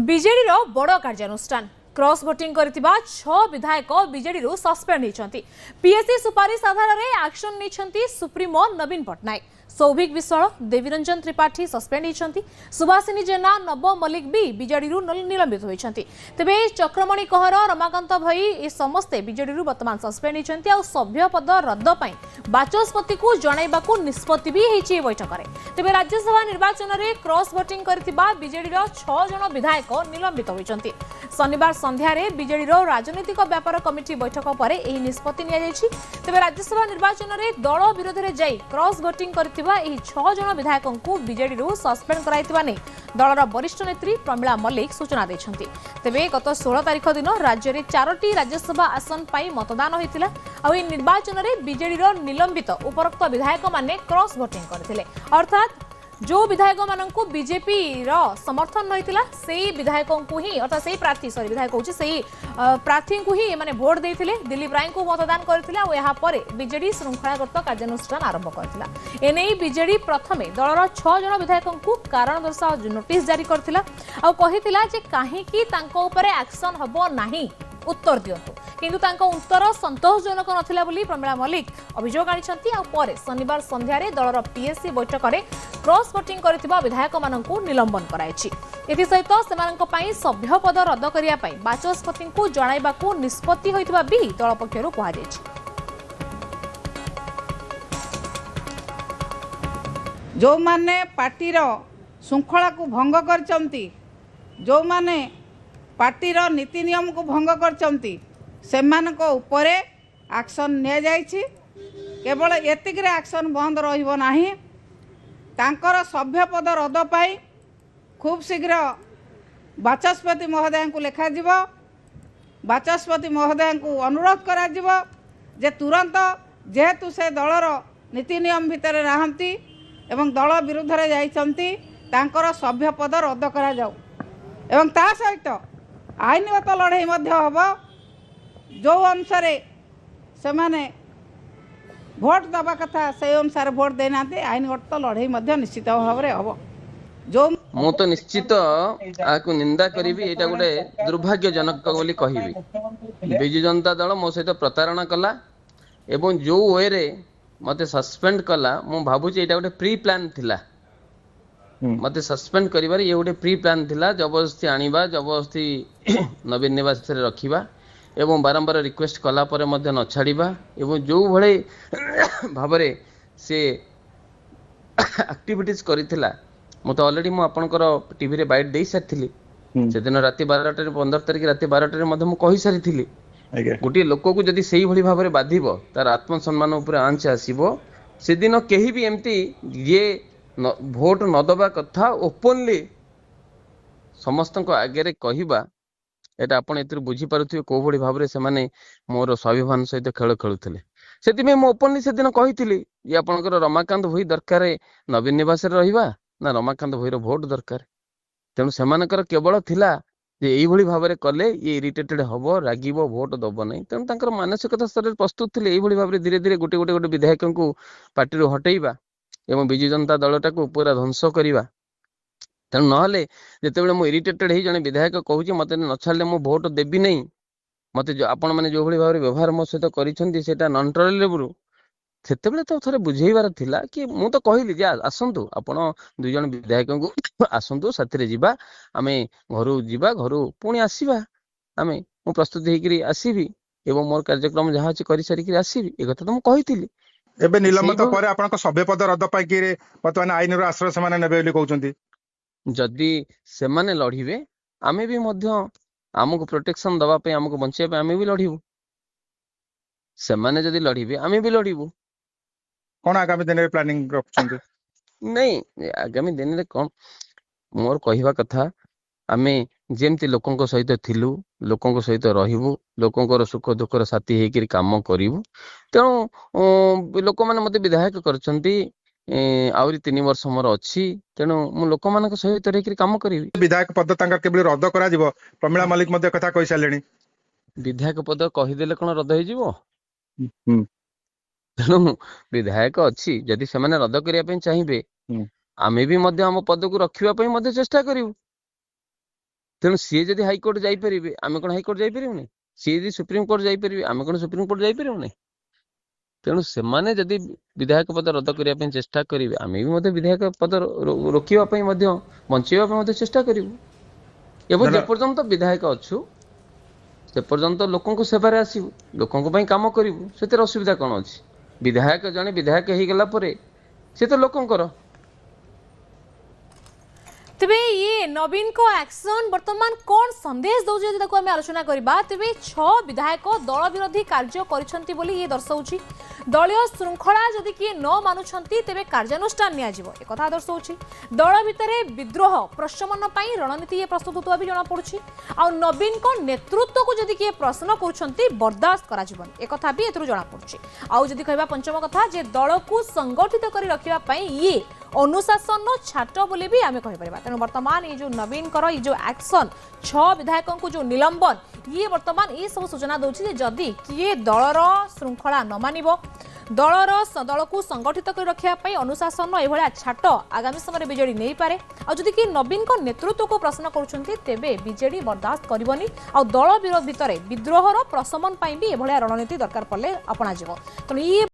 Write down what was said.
BJD বড় कार्यानुष्ठान cross voting करथिबा 6 विधायक बिजेडी सस्पेंड होइछंती। पीएससी सुपारिश आधार रे एक्शन निछंती सुप्रीमो नवीन पटनायक। सौभिक विश्वाल देवीरंजन त्रिपाठी सस्पेंड होइछंती। सुभाषिनी जेना नव मल्लिक भी बिजेडी निलंबित होइछंती। तेबे चक्रमणि कहर रमाकांत भई ए समस्ते बिजेडी वर्तमान सस्पेंड होइछंती। आ सभ्य पद रद्द पई बाचस्पति को जणाइबाकू निष्पत्ति भी हेछि बैठक रे। तेबे राज्यसभा निर्वाचन रे क्रॉस भोटिंग करथिबा बिजेडी 6 जन विधायक निलंबित होइछंती। शनिवार संध्यारे बिजेडी राजनीतिक व्यापार कमिटी बैठक पर एही निष्पत्ति निया जायछि। तेबे राज्यसभा निर्वाचन रे दल विरोध रे जाई क्रॉस भोटिंग करथिबा एही 6 जन विधायकों को बिजेडी सस्पेंड कराइतिबा नै दलर वरिष्ठ नेत्री प्रमिला मल्लिक सूचना दैछंती। तेबे गत 16 तारिख दिन राज्य रे 4टी राज्यसभा आसन पाई मतदान होइतिला। आ एही निर्वाचन रे बिजेडी निलंबित उपरोक्त विधायक माने क्रॉस भोटिंग करथिले। अर्थात जो विधायक माननकु बीजेपी समर्थन रहितिला सेही विधायकों को ही अर्थात सेही प्रार्थी विधायक होछि सेही प्रार्थी को ही माने वोट देथिले। दिलीप राय को मतदान करथिला और यहाँ पर बीजेडी श्रृंखलागत कार्यानुष्ठान आरंभ करथिला। एनेई बीजेडी प्रथमे दलर 6 जन विधायकों को कारण दर्शाओ नोटिस जारी करथिला और कहितिला जे काहेकि तांको ऊपर एक्शन हबो नाही उत्तर दियंतु, किंतु तांको उत्तर संतोषजनक नथिला बोली प्रमिला मल्लिक अभियोग आनिछंती। आ परे शनिवार संध्यारे दलर पीएससी बैठक रे क्रॉस भोटिंग करथिबा विधायक माननकु निलंबन कराइछि। एथि सहित सेमानक पई सभ्य पद रद्द करिया पई बाचस्पति को जणाइबाकू निष्पत्ति होइतिबा भी दल पक्षरु कहा जायछि। जो माने पार्टीर श्रृंखला को भंग करचंती, जो माने पार्टीर नीति नियम को भंग करचंती सेमानक उपरे एक्शन निया जायछि। केवल एतिक रे एक्शन बंद रहिबो नाही, तांकर सभ्य पद रद्द पाई खूब शीघ्र बाचस्पति महोदय को लेखा जीव। बाचस्पति महोदय को अनुरोध करा जीव जे तुरंत जेहेतु से दलर नीति नियम भितर रहंती एवं दल विरुद्ध रे जाइछंती तांकर सभ्य पद रद्द करा जाऊ एवं ता सहित आईनगत लड़ाई मध्य हब। जो अनुसार से माने भोट दबा कथा से अनुसार भोट देना आईनगत लड़ाई मध्य निश्चित भाव में हम जो मु तो निश्चित आकु निंदा करी एटा गोटे दुर्भाग्यजनक बोली कहबी। बिजु जनता दल मो सहित प्रतारणा कला एवं जो वे रे मते सस्पेंड कला मु भाबुची एटा गोटे प्री प्लान थिला। मते सस्पेंड करिबार ये गोटे प्री प्लान थिला। जबरदस्ती आनिबा, जबरदस्ती नवीन निवास रे रखिबा एवं बारंबार रिक्वेस्ट कला परे मध्य न छाड़िबा एवं जो भले भाबरे से एक्टिविटीज करिथिला मु तो ऑलरेडी मु आपनकर टीवी रे बाइट देई सारथिली। से दिन राति 12 रे 15 तारिख राति 12 रे मध्य मु कहि सारथिली गोटे लोक को जदि सेही भली भाबरे बाधिबो तार आत्मसम्मान ऊपर आंच आसीबो। से दिन केही भी एमती ये भोट न दबा कथा ओपनली समस्त आगे कहवा एटा आपण एतिर बुझी पारुथिबे को भली भाबरे से माने मोर स्वाभिमान सहित खेल खेलुथिले। सेति में मो ओपनली से दिन कहिथिली ये आपनकर रमाकांत भई दरकार नवीन निवास रे रहिबा ना रमाकांत भईर भोट दरकार। तेणु सेमानकर केवल थिला जे एई भली भाबरे कले ये इरिटेटेड हबो, रागिबो, भोट दबो नै। तेणु तांकर मानसिकता स्तर प्रस्तुत थिले एई भली भाबरे धीरे धीरे गोटे गोटे गोटे विधायक को पार्टी रो हटेइबा एवं बिजु जनता दलटा को पूरा ध्वंस करवा। तेणु नहले जितेबाला मु इरिटेटेड हो जड़े विधायक कहूँ मत न छाड़े मु भोट देवी नहीं मत आपण मैंने जो भाव में व्यवहार मो सहित कर नन टॉलरेबल से तो थे बुझेबार थिला कि मु तो कहली जे आसतु आपण 2 जन विधायक को आसतु साथी जीवा आम घर जीवा घर पुणी आसवा आम मु प्रस्तुत होकर आसबि एवं मोर कार्यक्रम जहाँ अच्छी कर सारिक आसबि ए कथा तो मुझे कही। एबे निलंबित पर आपन सभ्य पद रद्द पाई कि वर्तमान आईन रो आश्रय से माने नेबे बोली कहउचंती। जदि से माने लढिबे आमे भी मध्य हमको प्रोटेक्शन दवा पे हमको बंचिया पे आमे भी लढिबु। से माने जदि लढिबे आमे भी लढिबु। कोन आगामी दिन रे प्लानिंग रखचंती? नहीं आगामी दिन रे कोन मोर कहिबा कथा आमे जेमती लोकंक सहित थिलु लोकंक सहित रहिबु लोकंकर सुख दुखर साथी हेकिर काम करिबु। तेणु लोक माने मते विधायक करचंती आउरी 3 वर्ष मोर अछि। तेणु मु लोक मानक सहित रहिकिर काम करिबि। विधायक पद तांकर केबल रद्द करा जिवो प्रमिला मल्लिक मते कथा कहि सालेनी। विधायक पद कहि देले कोन रद्द होई जिवो? तेणु विधायक अछि जदि से माने रद्द करिया पे चाहिबे आमे भी मध्य हम पद को रखिबा पे मध्य चेष्टा करिवु। ତେଣୁ ସିଏ ଯଦି ହାଇକୋର୍ଟ ଯାଇପାରିବେ ଆମେ କଣ ହାଇକୋର୍ଟ ଯାଇପାରିବୁନି? ସିଏ ଯଦି ସୁପ୍ରିମକୋର୍ଟ ଯାଇପାରିବେ ଆମେ କଣ ସୁପ୍ରିମକୋର୍ଟ ଯାଇପାରିବୁନି? ତେଣୁ ସେମାନେ ଯଦି ବିଧାୟକ ପଦ ରଦ୍ଦ କରିବା ପାଇଁ ଚେଷ୍ଟା କରିବେ ଆମେ ବି ମଧ୍ୟ ବିଧାୟକ ପଦ ରୋକିବା ପାଇଁ ମଧ୍ୟ ବଞ୍ଚେଇବା ପାଇଁ ମଧ୍ୟ ଚେଷ୍ଟା କରିବୁ। ଏବଂ ଯେପର୍ଯ୍ୟନ୍ତ ବିଧାୟକ ଅଛୁ ସେ ପର୍ଯ୍ୟନ୍ତ ଲୋକଙ୍କ ସେବାରେ ଆସିବୁ, ଲୋକଙ୍କ ପାଇଁ କାମ କରିବୁ, ସେଥିରେ ଅସୁବିଧା କଣ ଅଛି? ବିଧାୟକ ଜଣେ ବିଧାୟକ ହେଇଗଲା ପରେ ସେ ତ ଲୋକଙ୍କର। तेबे ये नवीन को एक्शन वर्तमान कौन संदेश दौर यदि आम आलोचना करवा तेबे 6 विधायक दल विरोधी कार्य करिसेंती बोली ये दर्शाउछि। दलीय श्रृंखला जदि किए न मानुछंती तेबे कार्यानुष्ठान निया जिवो ए कथा दर्शाउछि। दल भितरे विद्रोह प्रशमन पई रणनीति ये प्रस्तुत होतबा भी जणा पड़ुछि। आ नवीन को नेतृत्व को जदि किए प्रश्न करूछंती बर्दाश्त करा जिवोन ए कथा भी एथरु जणा पड़ुछि। आ जदि कहबा पंचम कथा जे दल को संगठित करी रखिबा पई ये अनुशासन छाट बोली भी आम कहीपर। तेणु वर्तमान ये जो नवीन कर ये जो एक्शन 6 विधायकों को जो निलंबन ये वर्तमान ये सब सूचना दूसरी जदि किए दलर श्रृंखला न मानिब दल को संगठित कर रखापी अनुशासन यह छाट आगामी समय बीजेडी नहीं पारे। आदि कि नवीन को नेतृत्व को प्रश्न करें बीजेडी बर्दाश्त करनी आ दल भितर विद्रोहर प्रशमन भी यह रणनीति दरकार पड़े अपना तेणु ये